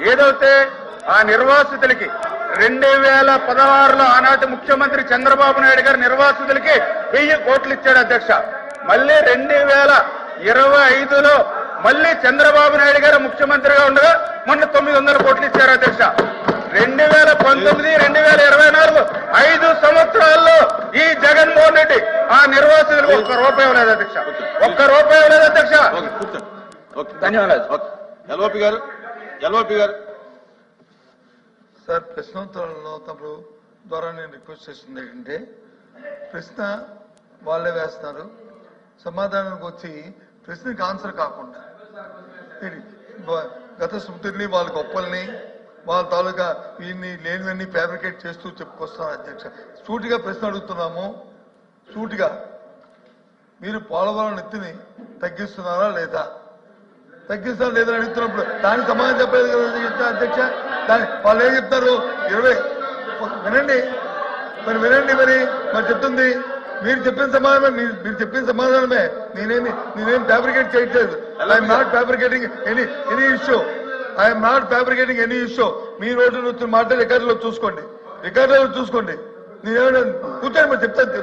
ఏదైతే ఆ నిర్వాసితులకి 2016లో ఆనాటి ముఖ్యమంత్రి చంద్రబాబు నాయుడు గారు నిర్వాసితులకి 1000 కోట్లు ఇచ్చాడు అధ్యక్ష. మళ్ళీ 2025లో మళ్ళీ చంద్రబాబు నాయుడు గారు ముఖ్యమంత్రిగా ఉండగా మొన్న 900 కోట్లు ఇచ్చారు అధ్యక్ష. 2019, 2024 5 సంవత్సరాల్లో ఈ జగన్మోహన్ రెడ్డి ఆ నిర్వాసితులకు ఒక్క రూపాయి ఇవ్వలేదు అధ్యక్ష. ఒక్క రూపాయి ఇవ్వలేదు అధ్యక్ష. ధన్యవాదాలు. ఎల్ఓపి గారు సార్, ప్రశ్నోత్తరాలలో తప్పుడు ద్వారా నేను రిక్వెస్ట్ చేస్తుంది ఏంటంటే, ప్రశ్న వాళ్ళే వేస్తున్నారు, సమాధానానికి వచ్చి ప్రశ్నకి ఆన్సర్ కాకుండా గత స్మృతుల్ని వాళ్ళ గొప్పల్ని వాళ్ళ తాలూకా వీళ్ళని లేనివన్నీ ఫ్యాబ్రికేట్ చేస్తూ చెప్పుకొస్తున్నారు అధ్యక్ష. సూటిగా ప్రశ్న అడుగుతున్నాము. సూటిగా మీరు పోలవరం ఎత్తుని తగ్గిస్తున్నారా లేదా, తగ్గిస్తారా లేదా అడుగుతున్నప్పుడు దానికి సమాధానం చెప్పలేదు కదా అధ్యక్ష. దాని వాళ్ళు ఏం చెప్తారు? 20 వినండి మరి చెప్తుంది. మీరు చెప్పిన సమాధానం మీరు చెప్పిన సమాధానమే. నేనేం ఫ్యాబ్రికేట్ చేయట్లేదు. I'm not fabricating any issue. I'm not fabricating any issue. Me road నుంచి మాట రికార్డులో చూసుకోండి. నేనేమైనా కూర్చొని మరి చెప్తాను.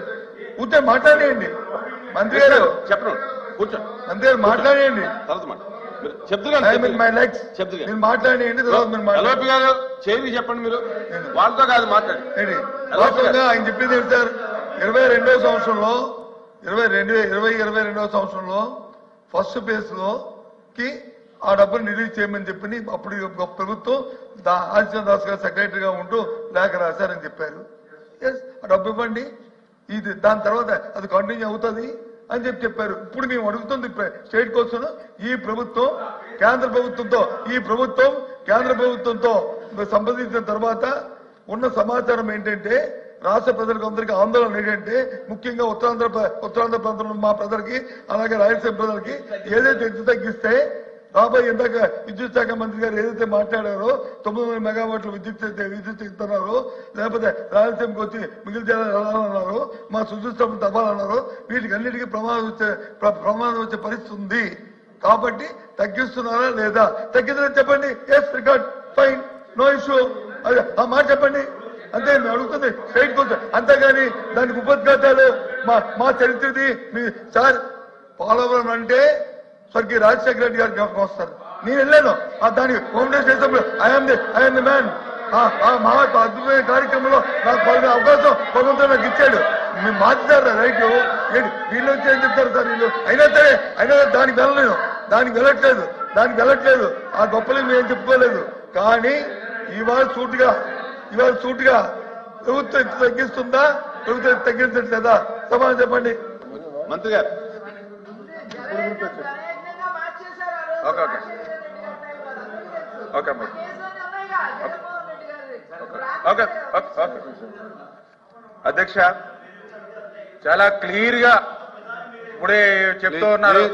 కూర్చొని మాట్లాడేయండి మంత్రి గారు. మంత్రి గారు మాట్లాడేయండి. మీరు మాట్లాడేయండి. చెప్పండి. మీరు వాళ్ళతో కాదు మాట్లాడండి. ఆయన చెప్పింది ఏంటి సార్? 22వ సంవత్సరంలో 22వ సంవత్సరంలో ఫస్ట్ ఫేజ్ లోకి ఆ డబ్బులు రిలీజ్ చేయమని చెప్పి అప్పుడు ప్రభుత్వం ఆదిత్య దాస్ గారు సెక్రటరీగా ఉంటూ లేఖ రాశారని చెప్పారు. ఆ డబ్బు ఇవ్వండి, ఇది దాని తర్వాత అది కంటిన్యూ అవుతుంది అని చెప్పారు. ఇప్పుడు మేము అడుగుతుంది స్టేట్ కోసం ఈ ప్రభుత్వం కేంద్ర ప్రభుత్వంతో సంప్రదించిన తర్వాత ఉన్న సమాచారం ఏంటంటే, రాష్ట్ర ప్రజలకు అందరికీ ఆందోళన ఏంటంటే, ముఖ్యంగా ఉత్తరాంధ్ర ప్రాంతంలో మా ప్రజలకి అలాగే రాయలసీమ ప్రజలకి ఏదైతే ఎత్తు తగ్గిస్తే రాబోయే ఇందాక విద్యుత్ శాఖ మంత్రి గారు ఏదైతే మాట్లాడారో 900 మెగావాట్ల విద్యుత్ ఇస్తున్నారో, లేకపోతే రాయలసీమకు వచ్చి మిగిలిన జిల్లాలన్నారు, మా సుదృష్టం తవ్వాలన్నారు, వీటికి అన్నిటికీ ప్రమాదం వచ్చే పరిస్థితి ఉంది. కాబట్టి తగ్గిస్తున్నారా లేదా? తగ్గిందని చెప్పండి. Yes, record, fine, no issue. అదే ఆ మాట చెప్పండి. అంతే మేము అడుగుతుంది స్ట్రైట్ కోసం. అంతేగాని దానికి ఉపద్ఘాతాలు మా చరిత్రది సార్. పోలవరం అంటే స్వర్గీయ రాజశేఖర రెడ్డి గారు జ్ఞాపకం వస్తారు. నేను వెళ్ళాను దానికి హోమ్ మినిస్టర్ చేసినప్పుడు ఐఎమ్ ది మ్యాన్. మా అద్భుతమైన కార్యక్రమంలో నాకు అవకాశం భగవంతుడు నాకు ఇచ్చాడు. మేము మార్చారు రైట్. వీళ్ళు వచ్చి ఏం చెప్తారు సార్ వీళ్ళు? అయినా దానికి వెళ్ళట్లేదు. ఆ గొప్పలు మేము చెప్పుకోలేదు. కానీ ఇవాళ సూటిగా ప్రభుత్వం తగ్గిస్తుందా, ప్రభుత్వం తగ్గించట్లేదా? సమాధానం చెప్పండి మంత్రి గారు. అధ్యక్ష, చాలా క్లియర్ గా ఇప్పుడే చెప్తూ ఉన్నారు.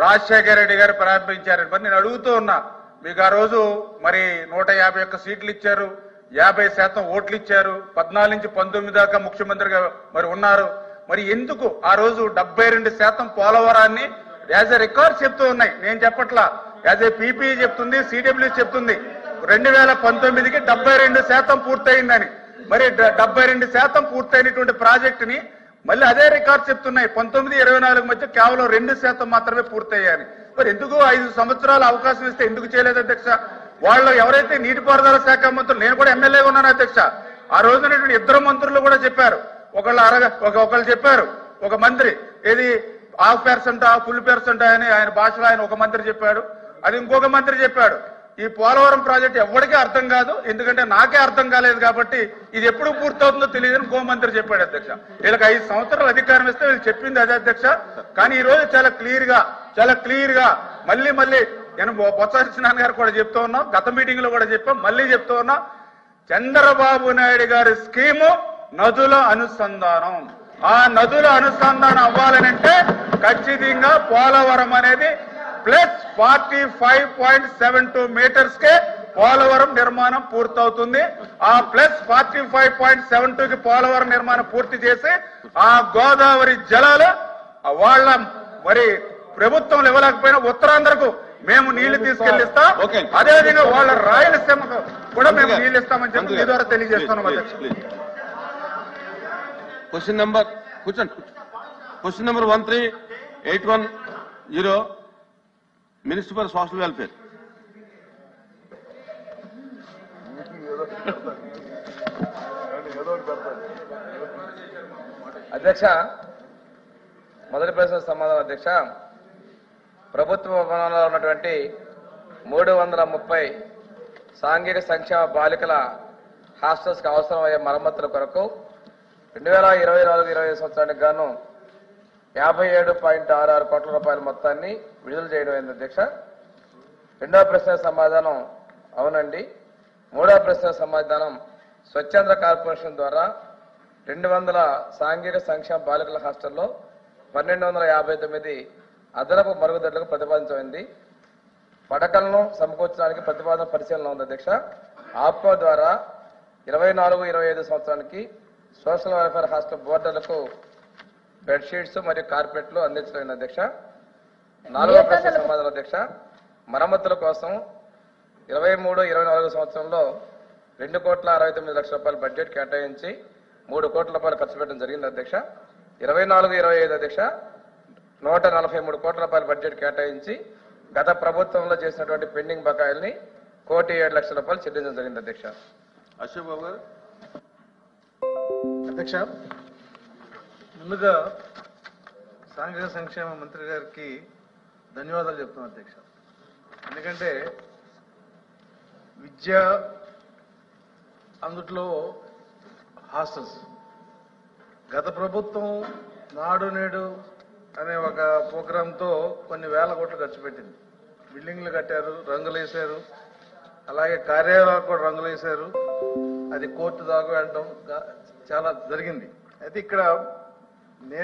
రాజశేఖర రెడ్డి గారు ప్రారంభించారని మరి నేను అడుగుతూ ఉన్నా. మీకు ఆ రోజు మరి 151 సీట్లు ఇచ్చారు, 50% ఓట్లు ఇచ్చారు, 14 నుంచి 19 దాకా ముఖ్యమంత్రిగా మరి ఉన్నారు. మరి ఎందుకు ఆ రోజు 72% పోలవరాన్ని యాజ్ ఎ రికార్డ్ చెప్తూ ఉన్నాయి? నేను చెప్పట్లా, యాజ్ ఏ పీపీ చెప్తుంది, సిడబ్ల్యూ చెప్తుంది. 2019కి 72% పూర్తయిందని. మరి 72% పూర్తయినటువంటి ప్రాజెక్టుని మళ్ళీ అదే రికార్డ్ చెప్తున్నాయి. 19-24 మధ్య కేవలం 2% మాత్రమే పూర్తయ్యాయని. మరి ఎందుకు 5 సంవత్సరాల అవకాశం ఇస్తే ఎందుకు చేయలేదు అధ్యక్ష? వాళ్ళు ఎవరైతే నీటిపారుదల శాఖ మంత్రులు, నేను కూడా ఎమ్మెల్యేగా ఉన్నాను అధ్యక్ష, ఆ రోజునటువంటి 2 మంత్రులు కూడా చెప్పారు. ఒకళ్ళు చెప్పారు, ఒక మంత్రి ఏది 50% ఫుల్ పెర్సెంట్ అని ఆయన భాషలో ఆయన ఒక మంత్రి చెప్పాడు. అది ఇంకొక మంత్రి చెప్పాడు. ఈ పోలవరం ప్రాజెక్టు ఎవరికీ అర్థం కాదు, ఎందుకంటే నాకే అర్థం కాలేదు కాబట్టి ఇది ఎప్పుడు పూర్తవుతుందో తెలియదని ఇంకో మంత్రి చెప్పాడు అధ్యక్ష. వీళ్ళకి 5 సంవత్సరాలు అధికారం ఇస్తే వీళ్ళు చెప్పింది అదే అధ్యక్ష. కానీ ఈ రోజు చాలా క్లియర్ గా మళ్ళీ నేను బొత్స సత్యనారాయణ గారు కూడా చెప్తూ ఉన్నాం, గత మీటింగ్ లో కూడా చెప్పాం, మళ్ళీ చెప్తూ ఉన్నా. చంద్రబాబు నాయుడు గారి స్కీము నదుల అనుసంధానం. ఆ నదుల అనుసంధానం అవ్వాలనంటే ఖచ్చితంగా పోలవరం అనేది ప్లస్ 45.72 మీటర్స్ కే పోలవరం నిర్మాణం పూర్తవుతుంది. ఆ ప్లస్ 45.72కి పోలవరం నిర్మాణం పూర్తి చేసి ఆ గోదావరి జలాలు వాళ్ళ మరి ప్రభుత్వం ఇవ్వలేకపోయినా ఉత్తరాంధ్రకు మేము నీళ్లు తీసుకెళ్లిస్తాం. ఓకే. అదేవిధంగా వాళ్ళ రాయలసీమకు కూడా మేము మంత్రి నీళ్లు ఇస్తామని చెప్పి మంత్రి మీ ద్వారా తెలియజేస్తున్నాం ప్లీజ్, అధ్యక్ష. ప్లీజ్. క్వశ్చన్ నెంబర్ కూర్చోండి. Question number 13810 minister for social welfare. అధ్యక్ష, మొదటి ప్రశ్న సమాధానం. అధ్యక్ష, ప్రభుత్వ భవనంలో ఉన్నటువంటి 330 సాంఘిక సంక్షేమ బాలికల హాస్టల్స్ కి అవసరమయ్యే మరమ్మతుల కొరకు 2024-25 సంవత్సరానికి గాను 57.66 కోట్ల రూపాయల మొత్తాన్ని విడుదల చేయడం అయింది అధ్యక్ష. రెండవ ప్రశ్న సమాధానం అవునండి. మూడవ ప్రశ్న సమాధానం స్వచ్ఛంద కార్పొరేషన్ ద్వారా 200 సాంఘిక సంక్షేమ బాలికల హాస్టల్లో 1259 అదనపు మరుగుదొడ్లకు ప్రతిపాదించమైంది. పడకలను సమకూర్చడానికి ప్రతిపాదన పరిశీలన ఉంది అధ్యక్ష. ఆప్కో ద్వారా 24-25 సంవత్సరానికి సోషల్ వెల్ఫేర్ హాస్టల్ బోర్డర్లకు బెడ్షీట్స్ మరియు కార్పెట్లు అందించలేదు అధ్యక్ష. నాలుగవ ప్రశ్న సమాధానం అధ్యక్ష, మరమ్మతుల కోసం 23-24 సంవత్సరంలో 2,69,00,000 రూపాయల బడ్జెట్ కేటాయించి 3 కోట్ల రూపాయలు ఖర్చు పెట్టడం జరిగింది అధ్యక్ష. 24-25 అధ్యక్ష 143 కోట్ల రూపాయల బడ్జెట్ కేటాయించి గత ప్రభుత్వంలో చేసినటువంటి పెండింగ్ బకాయిల్ని 1,07,00,000 రూపాయలు చెల్లించడం జరిగింది అధ్యక్ష. అశోక్ బాబు గారు. అధ్యక్ష, ముందుగా సాంఘిక సంక్షేమ మంత్రి గారికి ధన్యవాదాలు చెప్తున్నాను అధ్యక్ష. ఎందుకంటే విద్య, అందుట్లో హాస్టల్స్, గత ప్రభుత్వం నాడు నేడు అనే ఒక ప్రోగ్రాంతో కొన్ని వేల కోట్లు ఖర్చు పెట్టింది. బిల్డింగ్లు కట్టారు, రంగులు వేశారు, అలాగే కార్యాలయాలకు కూడా రంగులు వేశారు. అది కోర్టు దాకా వెళ్ళడం చాలా జరిగింది. అయితే ఇక్కడ నేను